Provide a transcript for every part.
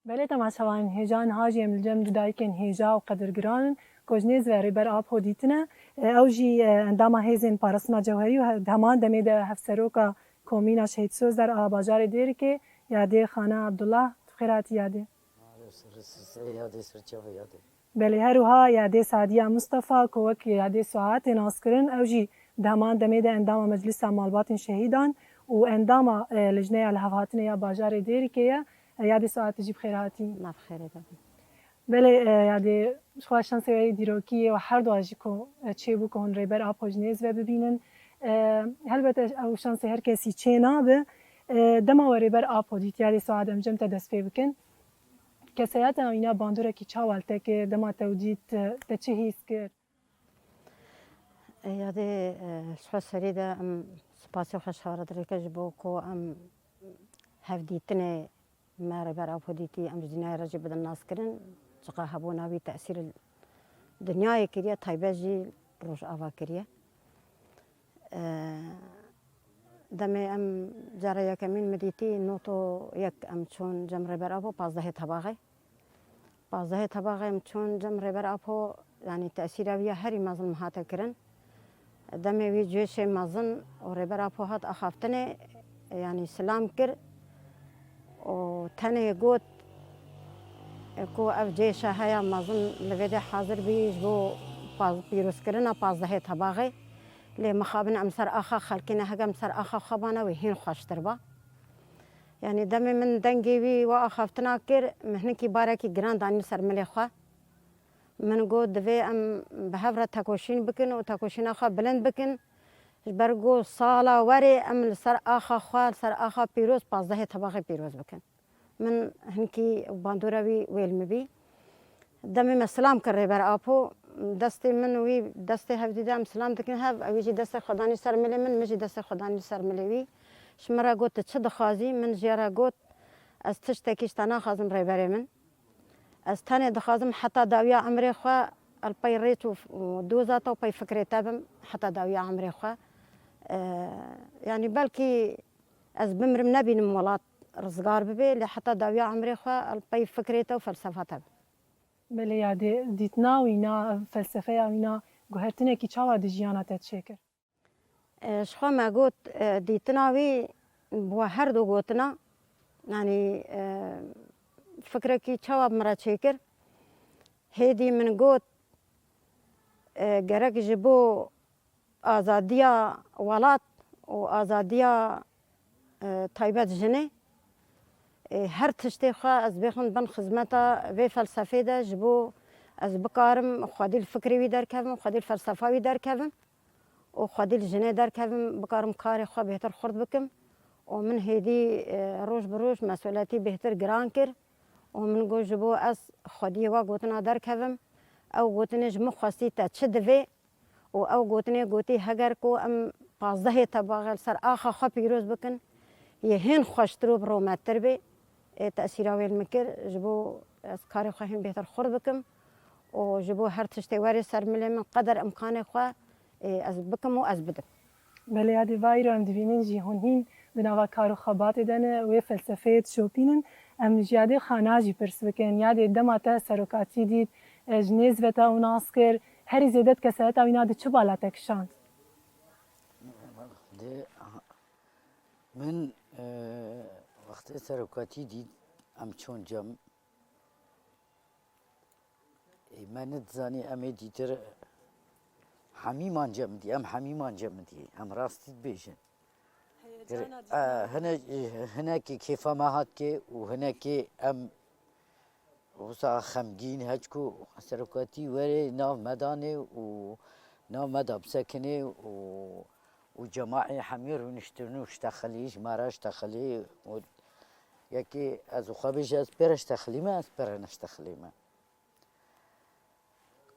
بله تماشاوان هیجان هاجی ملجم دایکن هیجا و قدرگران کجنیز و ریبر آب هدیتنه اوجی اندام هیزن پارسنا جوهری و همان دمید هفسروکا کومینا شهید سوز در آباجار دیر که یاده خانه عبدالله خیراتی یاده بله هروها یاده سعدیه مصطفى کوک یاده ساعت ناسکرن اوجی دهمان دمید اندام مجلس مالبات شهیدان و اندام لجنه الهواتنه یا باجار دیر که یاد ساعت جیب خیراتی ما بخیره دادم بله یاد خواشان سوی دیروکی و هر دو آجی کو چه بو کن ریبر آپوجنیز و ببینن البته او شانس هر کسی چه نابه دما و ریبر آپودیت یاد ساعت امجم تدسفه بکن کسیات اینا باندوره کی چاوالته که دما تودیت تچه هیس کرد یاد شخص سریده ام سپاسی خوش هارد ریکش بو کو ام هفدیتنه ما ربر أفوديتي أم جدنا رجع بدنا الناس كرن تقا هبونا بي تأثير الدنيا كريه تايباجي روش آفا كريه دمي أم جاريا كمين مديتي نوتو يك أم تشون جم ربر أبو بازده تباغي أم تشون جم ربر أبو يعني تأثير بيا هري مازن مهاتا كرن دمي وي جوش مازن وربر أبو هات أخافتني يعني سلام كر وتاني قوت كو اف جيشة هيا مازن لبدا حاضر بيش بو بيروس كرنا بازده تباغي لي مخابنا امسر اخا خلقنا هجا امسر اخا خبانا وهين خوش تربا يعني دمي من دنجي بي واخافتنا كر مهنكي باركي جراند اني سر مليخوا من قود دفي ام بهفرة تاكوشين بكن وتاكوشين اخا بلند بكن برقو صالة وري ام سر اخا خوال سر اخا بيروس بازده تباغي بيروس بكن من هنكي باندوراوي ويلمبي دمي مسلام كري بر آپو دستي من وي دستي هفدي دام سلام دكن هف اويجي دستي خداني سر ملي من مجي دستي خداني سر ملي وي شمرا قوت تشد خازي من جيرا قوت از تشتكيش تانا خازم ريبري من از تاني دخازم حتى داويا عمري خوا البي ريتو دوزاتا وبي فكري تابم حتى داويا عمري خوا يعني بالكي از بمرم نبي نمولات رزقار ببي لحتى داويا عمري خوا البي فكريته وفلسفته بله یاد دیتنا و اینا فلسفه و اینا گوهرتنه کی چاوا دیجیانا تشکر شخوا ما قوت ديتنا وي بوا هر دو قوتنا يعني فكرة كي تشاوب مرا تشكر هيدي من قوت جرك جبو آزادية ولات وآزادية طيبات جني هر تشتي خوا از بخون بن خدمتا و فلسفه ده جبو از بکارم خودی الفکری وی در کردم خودی الفلسفه وی در کردم و خودی الجنه در کردم بکارم کار خوا بهتر خورد بکم و من هدی روز بروز مسئولیتی بهتر گران کر و من گو جبو از خودی وا گوتنا در کردم او گوتنه جمو خواستی تا چه دوی و او گوتنه گوتی هگر کو ام 15 تباغل سر آخا خوا پیروز بکن یهین خوشترو برومتر بی تأثير ويل مكر جبو أذكاري خواهين بهتر خورد بكم وجبو هر تشتي واري سر ملي من قدر إمكاني خوا از بكم وأز بدم بله یاد وایرو ام دوینن جی هونین بناوا کارو خبات دنه و فلسفه شوپینن ام جیاده خاناجی پرس بکن یاد دماتا سروکاتی دید جنیز وتا و ناسکر هری زیدت کسات او اینا ده چه بالا تکشاند من وقت سروکاتی دید ام چون جم من نتزانی امی دیتر حمیمان جم دی ام حمیمان جم دی ام راستید بیشن هنه که کیفا ماهات که و هنه که ام وسا خمگین هجکو سروکاتی وره ناو مدانه و ناو مداب سکنه و جماعي حمير ونشترنو اشتخليش مارا اشتخلي يكي ازو خبيش اسبر اشتخلي ما اسبر نشتخلي ما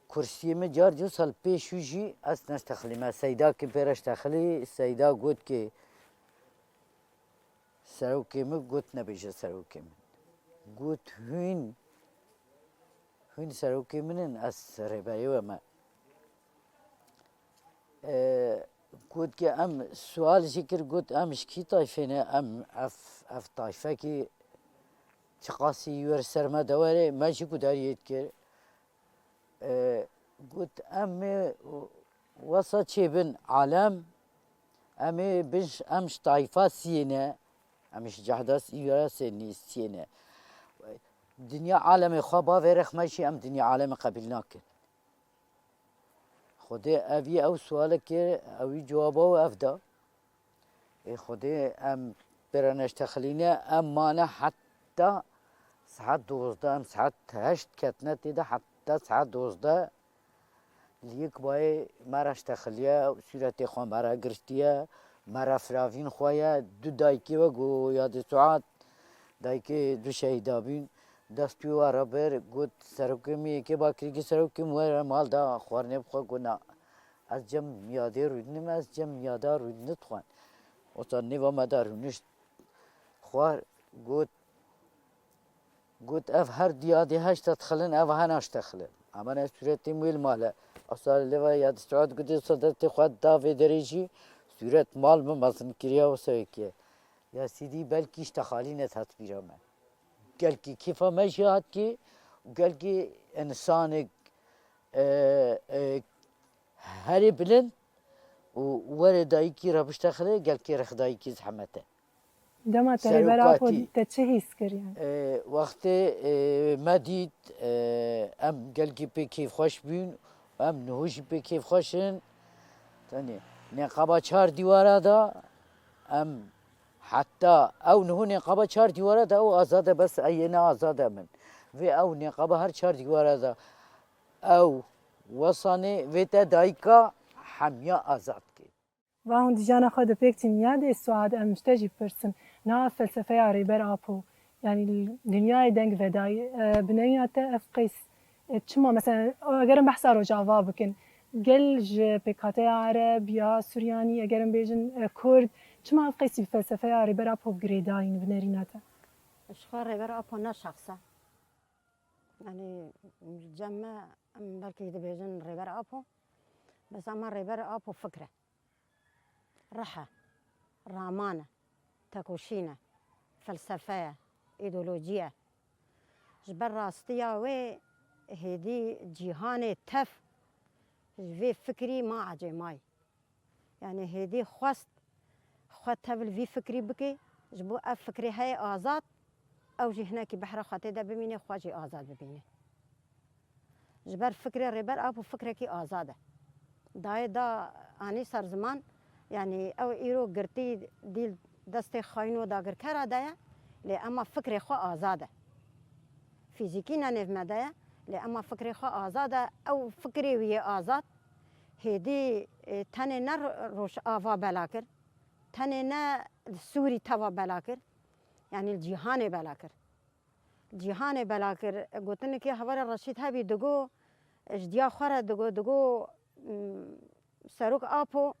كرسي ما جار جو سال بيشو جي اس نشتخلي ما سيدا كي بير اشتخلي سيدا قوت كي سروكي ما قوت نبيش سروكي من قوت هين سروكي منن اس ربايو ما قلت كي ام سؤال شكر قلت ام شكي طايفين ام اف طايفه كي چقاسی ور سرما دواره ماشی کو داریت کرد قلت وسط چیبن عالم بش امش طایفه سینه امش جهداس ایرا سنی سینه دنیا عالم خوابا ورخ ماشی ام دنیا عالم قبل ناکن خدا اوی او سوال که اوی جوابه و افدا خدا ام برنش تخلینه ام مانه حتی ساعت 12 ام ساعت 8 کتنه دیده حتی ساعت 12 لیک بای مرش تخلیه صورت خو مرا گرفتیه مرا فراوین خواه دو دایکی و گو یاد ساعت دایکی دو شهیدابین دست پیو آرا بر گوت سرکمی که با کریگی سرکم و مال دا خوارنه بخوا گونا از جم یاده رودنم از جم یاده رودنت خوان اصلا نیو مدار رونشت خوار گوت اف هر دیاده هشت تخلن اف هناش تخلن اما نه صورتی مویل ماله اصلا لیوا یاد ساعت گوتی صدت خود داوی دریجی صورت مال ممازن کریا و سوی که یا سیدی بلکیش تخالی نتات بیرامه قال كي كيف ماشي هاتكي وقال كي انسان هاري بلند وورد دايكي ربش تخلي قال كي رخ دايكي زحمته دما تقريبا رافو تتشهيس كريان وقت ما ديت ام قال كي بي كيف خوش بين ام نهوش بي كيف خوشن تاني نقابة 4 دیواره دا ام حتى او نهو نقابه 4 دیواره دا او آزاده بس اینا آزاده من و او نقابه هر 4 دیواره دا او وصانه و تا دایکا همیا آزاد کی و هون دیجانا خود بيكتين يادي سعاد مشتاجي برسن نا فلسفه ريبر ابو يعني الدنيا دنگ وداي بنينا تفقيس چما مثلا اگرم بحثا رو جواب بکن گلج بکاته عرب یا سوریانی اگرم بیجن کرد چما افقیسی فلسفه ريبر ابو بگریداین بنریناتا اشخار ريبر ابو نا شخصا يعني جمع بلكي دبيجن ريبر ابو بس اما ريبر ابو فكره رحى رامانة تكوشينة فلسفة إيديولوجية جبر راستيا و هدي جيهان تف في فكري ما عجي ماي يعني هدي خواست تفل في فكري بكي جبو اف فكري هاي آزاد او جي هناكي بحر خاطي دا ببيني خواجي آزاد ببيني جبر فكري ريبر ابو فكركي آزاده داي دا اني سر زمان يعني او ايرو قرتي ديل دستي خاينو داگر كرا دايا لأما فكري خو آزاده فيزيكينا نف مدايا لأما فكري خو آزاده او فكري وي آزاد هدي تاني نر روش آفا بلاكر تاني نا سوري توا بلاكر يعني الجيهان بلاكر الجيهان بلاكر قلتن كي حوار الرشيد هابي دقو اجديا خورا دقو سروك آبو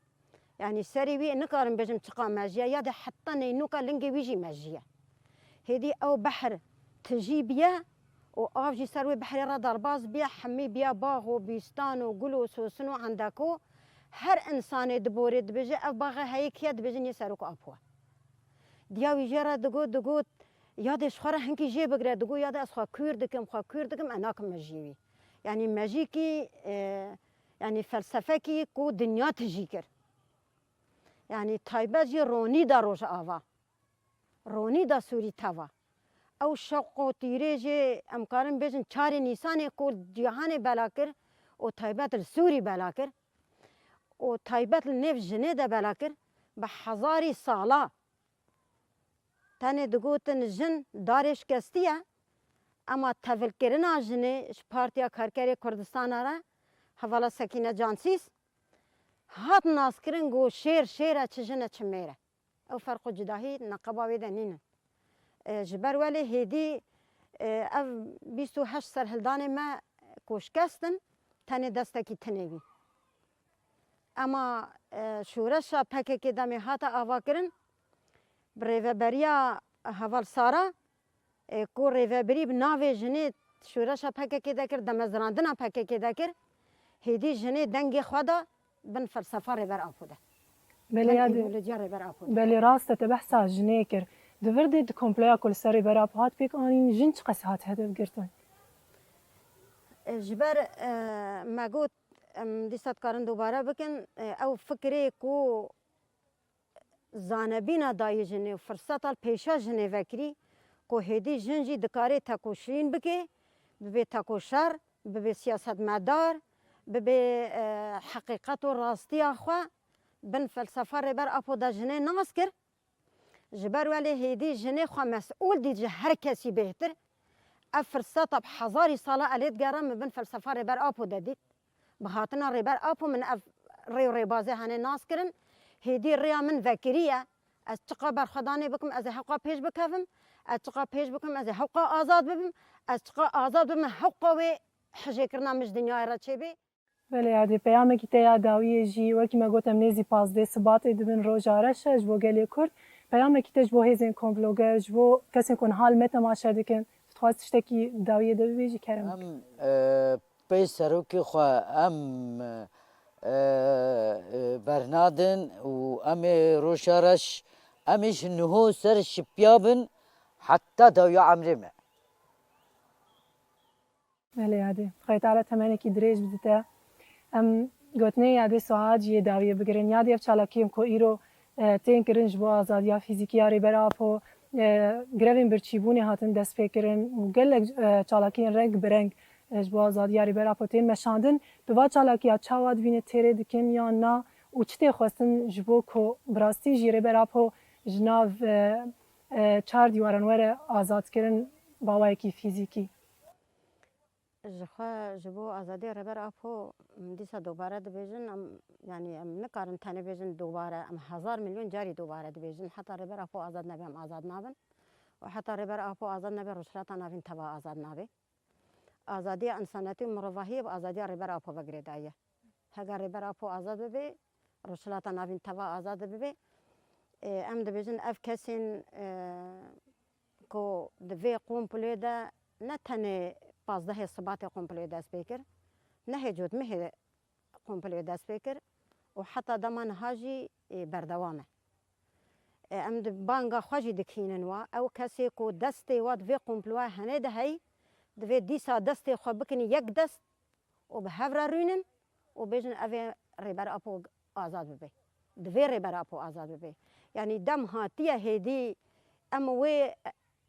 يعني سري وي نقارن بجم تقا ماجيا يا ده حتى نينوكا لنجي ويجي ماجيا هدي او بحر تجي بيا و افجي سروي بحر را درباز بيا حمي بيا باغ وبيستان وقلو سوسنو عندكو هر انسان دبوري دبجي اف باغ هيك يد بجن يسروك ابوا دياوي جرا دقو يا ده شخره هنكي جي بغرا دقو يا ده اسخا كوردكم اناكم ماجيوي يعني ماجيكي يعني فلسفه كو دنيا تجيكر يعني تايبه جي روني دا روش آوا روني دا سوري توا او شوق تیره جي امکارن بيجن 4 نيسان کو جهان بلاكر او تايبه السوري بلاكر او تايبه النف جنه دا بلاكر بحزاري سالا تاني دقوتن جن دارش كستيه اما تفكرنا جنه پارتيا كركري كردستان را حوالا سكينه جانسيس هات ناس کرن گو شیر چجنه چمیره او فرق جداهی نقبا ویده نینن جبر ولی هدی او 28 سر هلدان ما کوشکستن تنی دستکی تنوی اما شورش پکه که دمی هات آوا کرن بریوبریا حوال سارا کو ریوبری بناوی جنی شورش پکه که دکر دمزراندنا پکه که دکر هدی جنی دنگی خدا بن فلسفه ريبر ابو ده بلي راست تبحث جنيكر دورده کمپلیا کل سری برای پات پیک آنین جن چه قصه هات هدف گرتن جبر مگوت دیست کارن دوباره بکن او فکری کو زانبینا دای جنه و فرصت پیشا جنه وکری کو هدی جنجی دکاره تکوشین بکه به تکوشر به سیاست مدار به حقیقت و راستی آخوا بن فلسفه ربر اپو دا جنه ناس کر جبر ولی هدی جنه خوا مسئول دی هر کسی بهتر فرصت بحزاری ساله علید گرم بن فلسفه ربر اپو دادید بهاتنا ربر اپو من ری بازه هنه ناس کرن هدی ریا من وکریه از چقا برخدانه بکم از حقا پیش بکفم از چقا پیش بکم از حقا آزاد ببم از چقا آزاد ببم حقا و حجه کرنا مش دنیا را چه بی بله یادی پیام کی تیا داوی جی و کی مگوتم نزی پاس ده سبات دبن روجارش جو گلی کرد پیام کی تج بو هزین کمپلوگر جو کسی کن حال مت ماشه دکن خواستش کی داوی ده بیجی کرم ام پی سروکی خوا ام برنادن و ام روشارش امش نهو سر شپیابن حتی داویا عمری ما بله یادی خیلی تعالی تمنی کی دریج بدته گوتنه یادی ساعت یه داوی بگیرن یادی اف چالاکیم کو ایرو تین کرنج با آزادیا فیزیکیاری برافو گروین برچیبونی هاتن دست فکرن و گل چالاکین رنگ برنگ با آزادیاری برافو تین مشاندن دو چالاکیا چاواد وینه تیره دکن یا نه و چته خواستن جبو کو براستی جیره برافو جناو چار دیوارن وره آزاد کردن باوای کی فیزیکی جخوا جبو آزادی ربر اپو دیسا دوباره دبیجن یعنی نکارن تنه بیجن دوباره 1000 میلیون جاری دوباره دبیجن حتی ربر اپو آزاد نبی هم آزاد نابن و حتی ربر اپو آزاد نبی رشلاتا نابین تبا آزاد نابی آزادی انسانیتی مروحی و آزادی ربر اپو بگیره دایه هگر ربر اپو آزاد ببی رشلاتا نابین تبا آزاد ببی ام دبیجن اف کسین کو دوی قوم پلیده نه تنه 15 صبات قمپلی دست بکر نه جود مه قمپلی دست بکر و حتی دمان هاجی بردوامه ام بانگا خواجی دکینن و او کسی کو دست واد وی قمپلوا هنه دهی دوی دیسا دست خو بکنی یک دست و به هفر رونن و بیجن اوی ریبر اپو آزاد ببی دوی ریبر اپو آزاد ببی یعنی دم هاتیه هیدی اما وی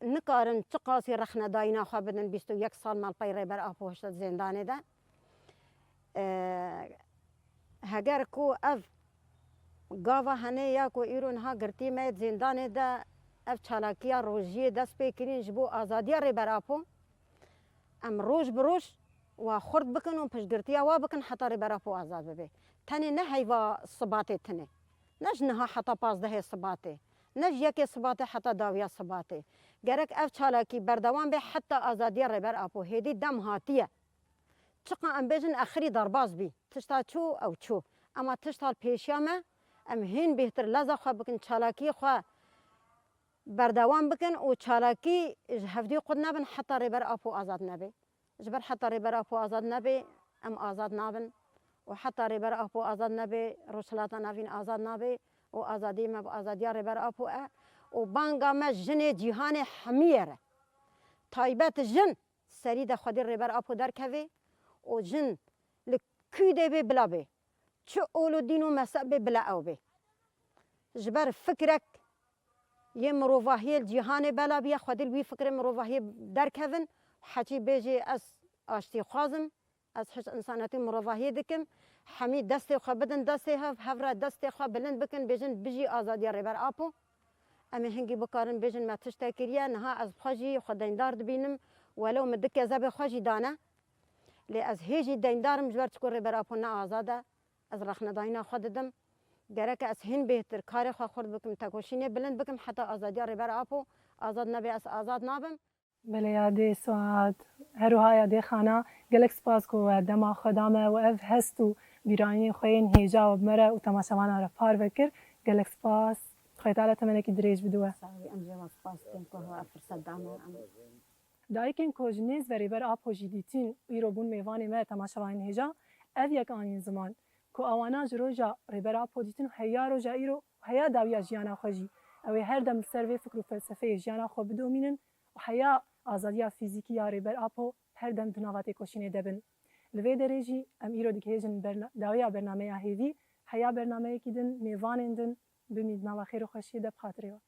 نکارن چقاسی رخنه داینا خواه بدن 21 سال مال پای ریبر آپو هشتاد زندانه ده هگر کو اف گاوا هنه یا کو ایرون ها گرتی مید زندانه ده اف چالاکیا روژی دست پیکرین جبو آزادیا ریبر آپو ام روش بروش و خورد بکن و پشگرتیا وا بکن حتی ریبر آپو آزاد ببی تنی نه هیوا صباته تنه نج نها حتی 15 صباته نج یکی صباته حتی داویا صباته گرک اف چالاکی بردوام به حتی آزادی ریبر آپو هدی دم هاتیه چقا ام بیجن اخری درباز بی تشتا چو او چو اما تشتا پیشیامه ام هین بهتر لازا خواه بکن چالاکی خواه بردوام بکن و چالاکی هفدی خود نبن حتی ریبر آپو آزاد نبی جبر حتی ریبر آپو آزاد نبی ام آزاد نبن و حتی ریبر آپو آزاد نبی روشلاتا نبین آزاد نبی و آزادی ما آزادی ریبر آپو و بانگا ما جن جهان حمیره تایبت جن سرید خودی ریبر آپو در کوی و جن لکی ده بی بلا بی چه اولو دینو مسئب بلا او بی جبر فکرک یه مروفاهی جهان بلا بیا خودی بی فکر مروفاهی در کوین حچی بیجی از آشتی خوازم از حس انساناتی مروفاهی دکم حمی دست خو بدن دست هفره دست خو بلند بکن بیجن بجی آزادی ریبر آپو امی هنگی بکارن بیجن ما تشتا کریه نها از خواجی خود دیندار دبینم ولو مدک زب خواجی دانه لی از هیجی دیندارم جبر چکو ریبر آپو نه آزاده از رخنه داینا خود دم گرک از هن بهتر کار خو خورد بکم تکوشینه بلند بکم حتی آزادی ریبر آپو آزاد نبی از آزاد نابم بله یادی ساعت هروها یادی خانه گلک سپاس کو دما خدامه و اف هستو بیرانی خوین هیجا و بمره و تماشاوانا را پار بکر گلک سپاس خیلی تعالی تمنه کی دریج بدوه ساوی ام جواب سپاس کن که هوا فرصت دامه دایکن کوجنیز و ریبر آپو جدیدین ایرو بون میوانی ما تماشاوان هیجا اف یک آنین زمان کو آوانا جروجا ریبر آپو دیتین هیا روجا ایرو هیا داویا جیانا خوجی او هر دم سر وی فکر و فلسفه جیانا خو بدومینن و حیا آزادیا فیزیکی یا ریبر آپو هر دم دناوات کوشینه دبن لوی درجی ام ایرو دکهجن داویا برنامه هیوی حیا برنامه کیدن میوانندن بمید نوا خیر و خوشی دب خاطره